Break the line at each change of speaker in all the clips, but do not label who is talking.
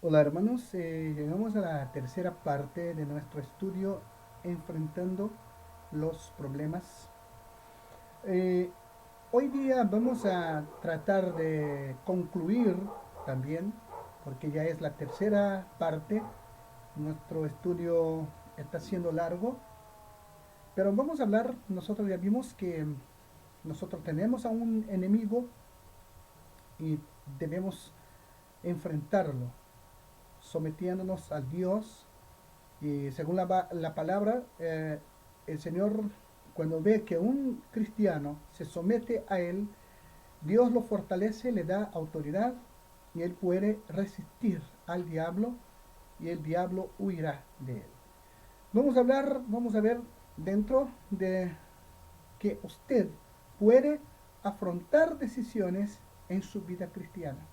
Hola hermanos, llegamos a la tercera parte de nuestro estudio enfrentando los problemas. Eh, Hoy día vamos a tratar de concluir también, porque ya es la tercera parte, nuestro estudio está siendo largo, pero vamos a hablar, nosotros ya vimos que nosotros tenemos a un enemigo y debemos enfrentarlo, sometiéndonos a Dios. Y según la palabra, el Señor, cuando ve que un cristiano se somete a Él, Dios lo fortalece, le da autoridad y Él puede resistir al diablo y el diablo huirá de Él. Vamos a ver dentro de que usted puede afrontar decisiones en su vida cristiana.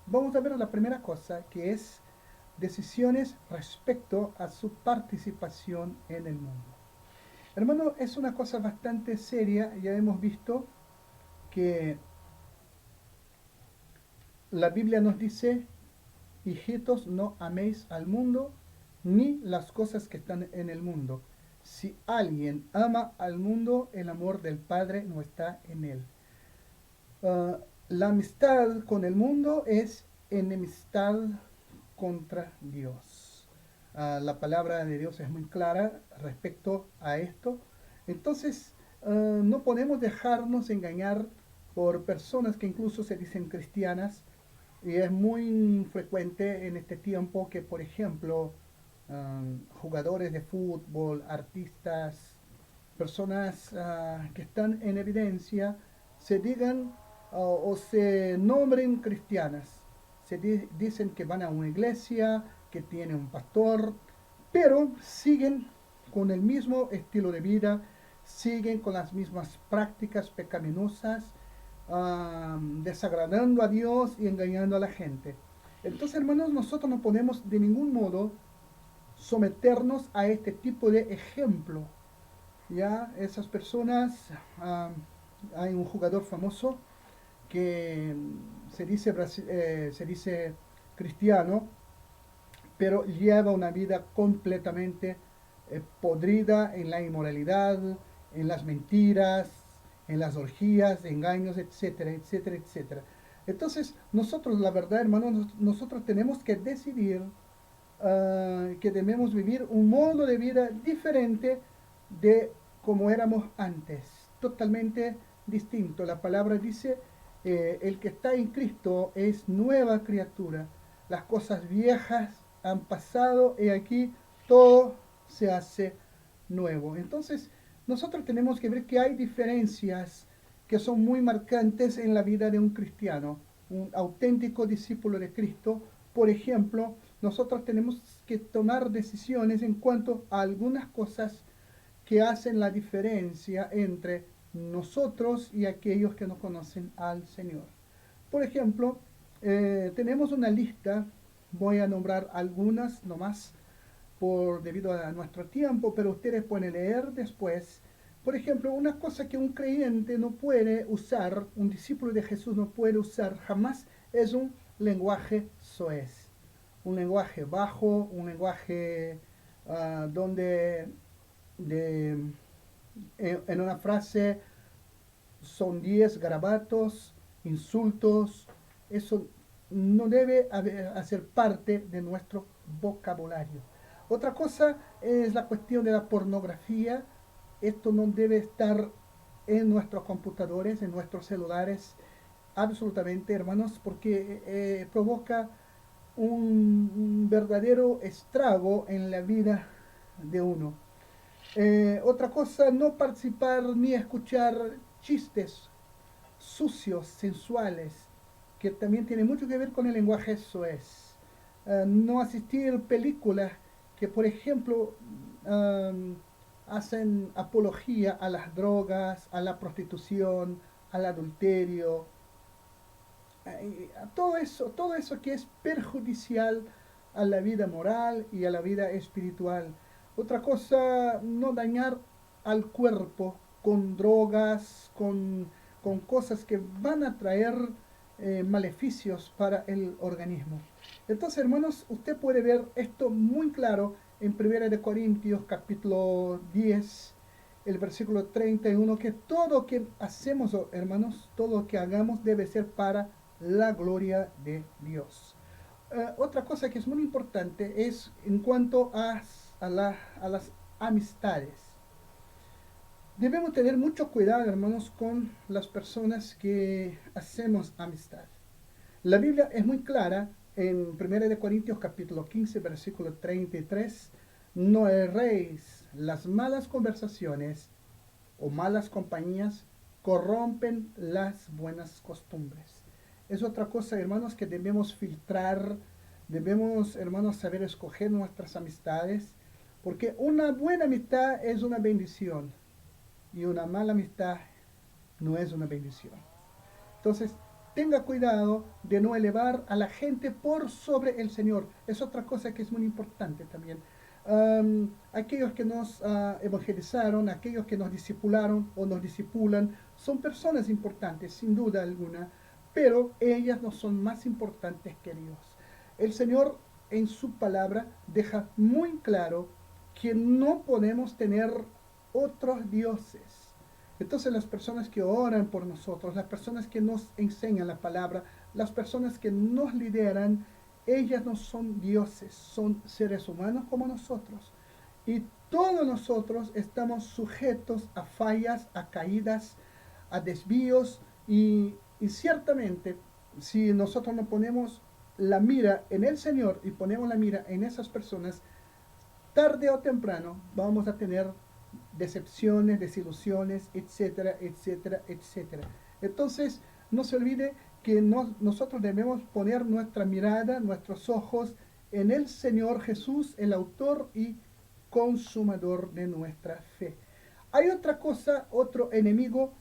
Vamos a ver la primera cosa que es decisiones respecto a su participación en el mundo. Hermano, es una cosa bastante seria. Ya hemos visto que la Biblia nos dice, hijitos, no améis al mundo ni las cosas que están en el mundo. Si alguien ama al mundo, el amor del Padre no está en él. La amistad con el mundo es enemistad contra Dios. La palabra de Dios es muy clara respecto a esto. Entonces, no podemos dejarnos engañar por personas que incluso se dicen cristianas. Y es muy frecuente en este tiempo que, por ejemplo, jugadores de fútbol, artistas, personas que están en evidencia, se digan o se nombren cristianas. Dicen que van a una iglesia, que tiene un pastor, pero siguen con el mismo estilo de vida, siguen con las mismas prácticas pecaminosas, desagradando a Dios y engañando a la gente. Entonces, hermanos, nosotros no podemos de ningún modo someternos a este tipo de ejemplo. Ya, esas personas, hay un jugador famoso que se dice cristiano, pero lleva una vida completamente podrida en la inmoralidad, en las mentiras, en las orgías, engaños, etcétera, etcétera, etcétera. Entonces, nosotros, la verdad, hermanos, nosotros tenemos que decidir que debemos vivir un modo de vida diferente de como éramos antes, totalmente distinto. La palabra dice, el que está en Cristo es nueva criatura. Las cosas viejas han pasado y aquí todo se hace nuevo. Entonces, nosotros tenemos que ver que hay diferencias que son muy marcantes en la vida de un cristiano, un auténtico discípulo de Cristo. Por ejemplo, nosotros tenemos que tomar decisiones en cuanto a algunas cosas que hacen la diferencia entre nosotros y aquellos que no conocen al Señor. Por ejemplo, tenemos una lista, voy a nombrar algunas nomás debido a nuestro tiempo, pero ustedes pueden leer después. Por ejemplo, una cosa que un creyente no puede usar, un discípulo de Jesús no puede usar jamás, es un lenguaje soez, un lenguaje bajo, un lenguaje donde de, en una frase son 10 garabatos, insultos, eso no debe hacer parte de nuestro vocabulario. Otra cosa es la cuestión de la pornografía. Esto no debe estar en nuestros computadores, en nuestros celulares, absolutamente, hermanos, porque provoca un verdadero estrago en la vida de uno. Otra cosa, no participar ni escuchar chistes sucios, sensuales, que también tiene mucho que ver con el lenguaje soez. No asistir películas que, por ejemplo, um, hacen apología a las drogas, a la prostitución, al adulterio, a todo eso que es perjudicial a la vida moral y a la vida espiritual. Otra cosa, no dañar al cuerpo con drogas, con cosas que van a traer maleficios para el organismo. Entonces, hermanos, usted puede ver esto muy claro en 1 Corintios capítulo 10, el versículo 31, que todo lo que hacemos, hermanos, todo lo que hagamos debe ser para la gloria de Dios. Otra cosa que es muy importante es en cuanto a las amistades. Debemos tener mucho cuidado, hermanos, con las personas que hacemos amistad. La Biblia es muy clara en 1 Corintios capítulo 15, versículo 33. No erréis, las malas conversaciones o malas compañías corrompen las buenas costumbres. Es otra cosa, hermanos, que debemos filtrar. Debemos, hermanos, saber escoger nuestras amistades, porque una buena amistad es una bendición y una mala amistad no es una bendición. Entonces, tenga cuidado de no elevar a la gente por sobre el Señor. Es otra cosa que es muy importante también. Aquellos que nos evangelizaron, aquellos que nos discipularon o nos discipulan, son personas importantes, sin duda alguna, pero ellas no son más importantes que Dios. El Señor en su palabra deja muy claro que no podemos tener otros dioses. Entonces las personas que oran por nosotros, las personas que nos enseñan la palabra, las personas que nos lideran, ellas no son dioses, son seres humanos como nosotros. Y todos nosotros estamos sujetos a fallas, a caídas, a desvíos y ciertamente si nosotros no ponemos la mira en el Señor y ponemos la mira en esas personas, tarde o temprano vamos a tener decepciones, desilusiones, etcétera, etcétera, etcétera. Entonces, no se olvide que nosotros debemos poner nuestra mirada, nuestros ojos en el Señor Jesús, el autor y consumador de nuestra fe. Hay otra cosa, otro enemigo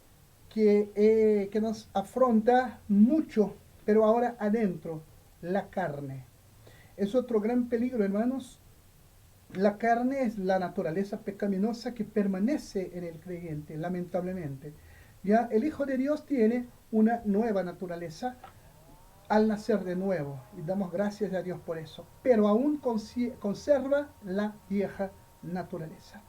que nos afronta mucho, pero ahora adentro, la carne. Es otro gran peligro, hermanos. La carne es la naturaleza pecaminosa que permanece en el creyente, lamentablemente. Ya el Hijo de Dios tiene una nueva naturaleza al nacer de nuevo, y damos gracias a Dios por eso, pero aún conserva la vieja naturaleza.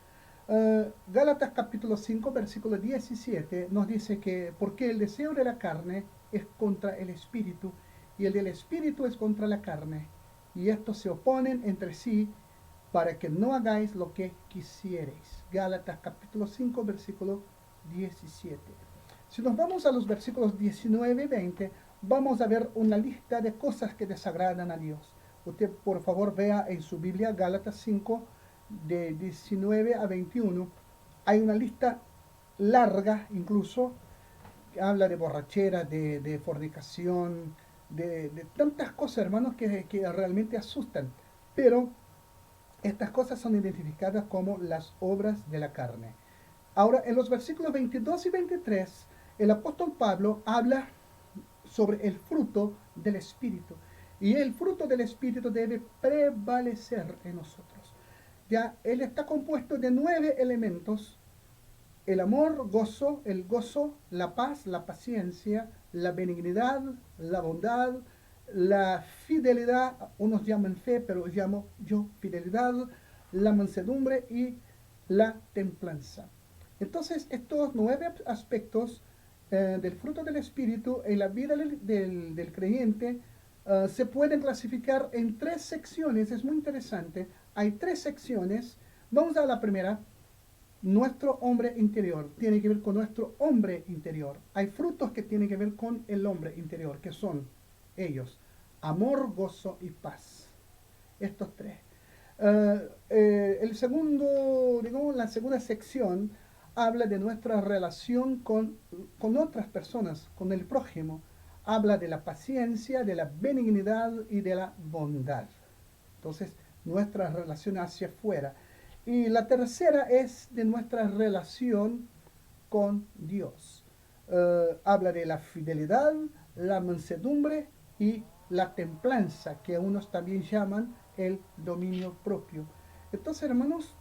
Gálatas capítulo 5, versículo 17 nos dice que porque el deseo de la carne es contra el espíritu, y el del espíritu es contra la carne, y estos se oponen entre sí para que no hagáis lo que quisierais. Gálatas capítulo 5, versículo 17. Si nos vamos a los versículos 19 y 20, vamos a ver una lista de cosas que desagradan a Dios. Usted, por favor, vea en su Biblia Gálatas 5, de 19 a 21. Hay una lista larga, incluso, que habla de borrachera, de fornicación, de tantas cosas, hermanos, que realmente asustan. Pero estas cosas son identificadas como las obras de la carne. Ahora, en los versículos 22 y 23, el apóstol Pablo habla sobre el fruto del Espíritu. Y el fruto del Espíritu debe prevalecer en nosotros. Ya, él está compuesto de 9 elementos: el amor, el gozo, la paz, la paciencia, la benignidad, la bondad, la fidelidad, unos llaman fe, pero llamo yo fidelidad, la mansedumbre y la templanza. Entonces, estos 9 aspectos del fruto del Espíritu en la vida del creyente se pueden clasificar en 3 secciones. Es muy interesante. Hay 3 secciones. Vamos a la primera. Nuestro hombre interior tiene que ver con nuestro hombre interior. Hay frutos que tienen que ver con el hombre interior, que son ellos: amor, gozo y paz. Estos 3. El segundo, digamos, la segunda sección habla de nuestra relación con otras personas, con el prójimo. Habla de la paciencia, de la benignidad y de la bondad. Entonces, nuestra relación hacia afuera. Y la tercera es de nuestra relación con Dios. Habla de la fidelidad, la mansedumbre y la templanza, que unos también llaman el dominio propio. Entonces, hermanos,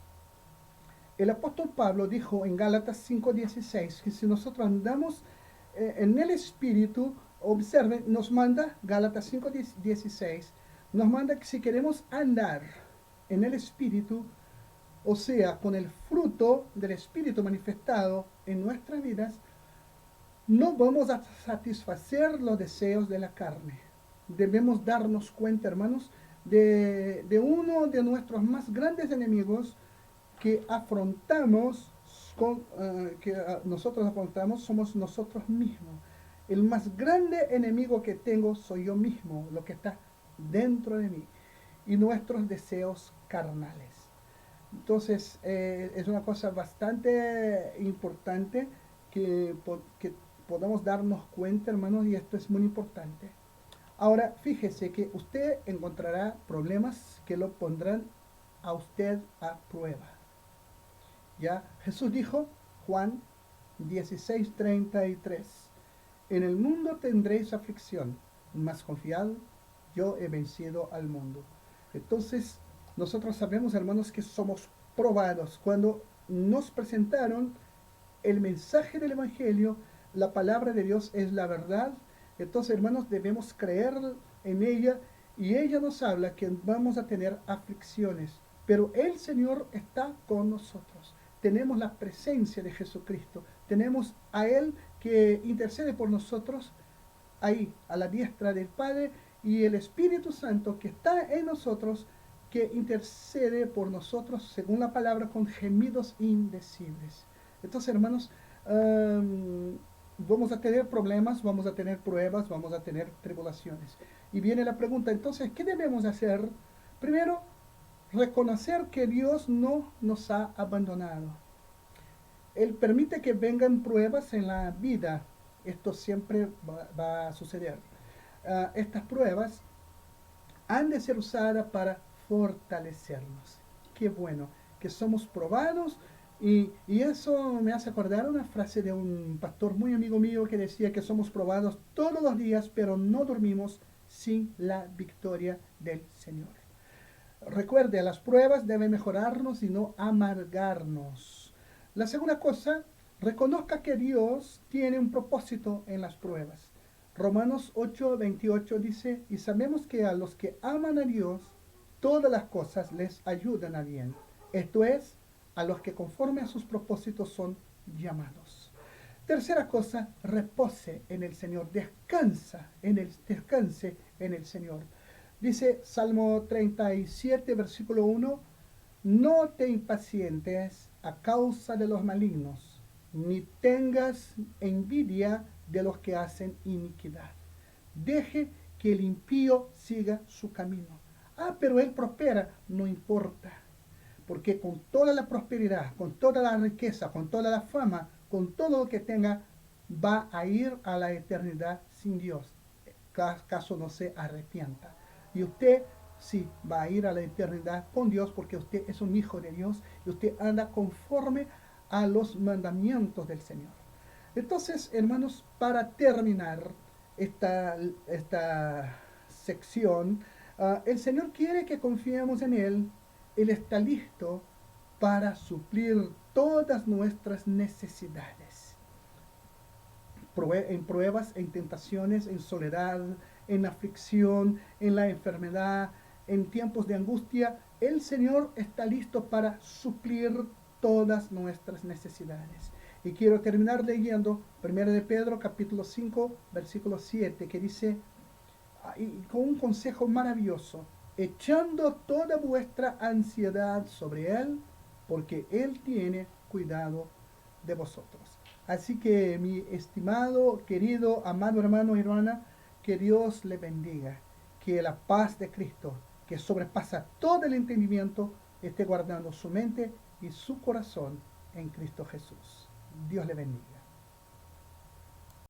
el apóstol Pablo dijo en Gálatas 5:16 que si nosotros andamos en el Espíritu, observen, nos manda, Gálatas 5:16, nos manda que si queremos andar en el Espíritu, o sea, con el fruto del Espíritu manifestado en nuestras vidas, no vamos a satisfacer los deseos de la carne. Debemos darnos cuenta, hermanos, de uno de nuestros más grandes enemigos que afrontamos, nosotros afrontamos, somos nosotros mismos. El más grande enemigo que tengo soy yo mismo, lo que está dentro de mí, y nuestros deseos carnales. Entonces, es una cosa bastante importante que podamos darnos cuenta, hermanos, y esto es muy importante. Ahora, fíjese que usted encontrará problemas que lo pondrán a usted a prueba. Ya, Jesús dijo, Juan 16:33, en el mundo tendréis aflicción, mas confiad, yo he vencido al mundo. Entonces, nosotros sabemos, hermanos, que somos probados. Cuando nos presentaron el mensaje del Evangelio, la palabra de Dios es la verdad. Entonces, hermanos, debemos creer en ella y ella nos habla que vamos a tener aflicciones. Pero el Señor está con nosotros. Tenemos la presencia de Jesucristo. Tenemos a Él que intercede por nosotros ahí, a la diestra del Padre, y el Espíritu Santo que está en nosotros, que intercede por nosotros, según la palabra, con gemidos indecibles. Entonces, hermanos, vamos a tener problemas, vamos a tener pruebas, vamos a tener tribulaciones. Y viene la pregunta, entonces, ¿qué debemos hacer? Primero, reconocer que Dios no nos ha abandonado. Él permite que vengan pruebas en la vida. Esto siempre va a suceder. Estas pruebas han de ser usadas para fortalecernos. Qué bueno, que somos probados. Y eso me hace acordar una frase de un pastor muy amigo mío que decía que somos probados todos los días, pero no dormimos sin la victoria del Señor. Recuerde, las pruebas deben mejorarnos y no amargarnos. La segunda cosa, reconozca que Dios tiene un propósito en las pruebas. Romanos 8:28 dice, y sabemos que a los que aman a Dios, todas las cosas les ayudan a bien. Esto es, a los que conforme a sus propósitos son llamados. Tercera cosa, repose en el Señor, descanse en el Señor. Dice Salmo 37, versículo 1, no te impacientes a causa de los malignos, ni tengas envidia de los que hacen iniquidad. Deje que el impío siga su camino. Pero él prospera, no importa, porque con toda la prosperidad, con toda la riqueza, con toda la fama, con todo lo que tenga, va a ir a la eternidad sin Dios, caso no se arrepienta. Y usted sí va a ir a la eternidad con Dios porque usted es un hijo de Dios y usted anda conforme a los mandamientos del Señor. Entonces, hermanos, para terminar esta sección, el Señor quiere que confiemos en Él. Él está listo para suplir todas nuestras necesidades. En pruebas, en tentaciones, en soledad, en aflicción, en la enfermedad, en tiempos de angustia, el Señor está listo para suplir todas nuestras necesidades. Y quiero terminar leyendo 1 de Pedro capítulo 5, versículo 7, que dice, con un consejo maravilloso, echando toda vuestra ansiedad sobre Él, porque Él tiene cuidado de vosotros. Así que mi estimado, querido, amado hermano y hermana, que Dios le bendiga, que la paz de Cristo, que sobrepasa todo el entendimiento, esté guardando su mente y su corazón en Cristo Jesús. Dios le bendiga.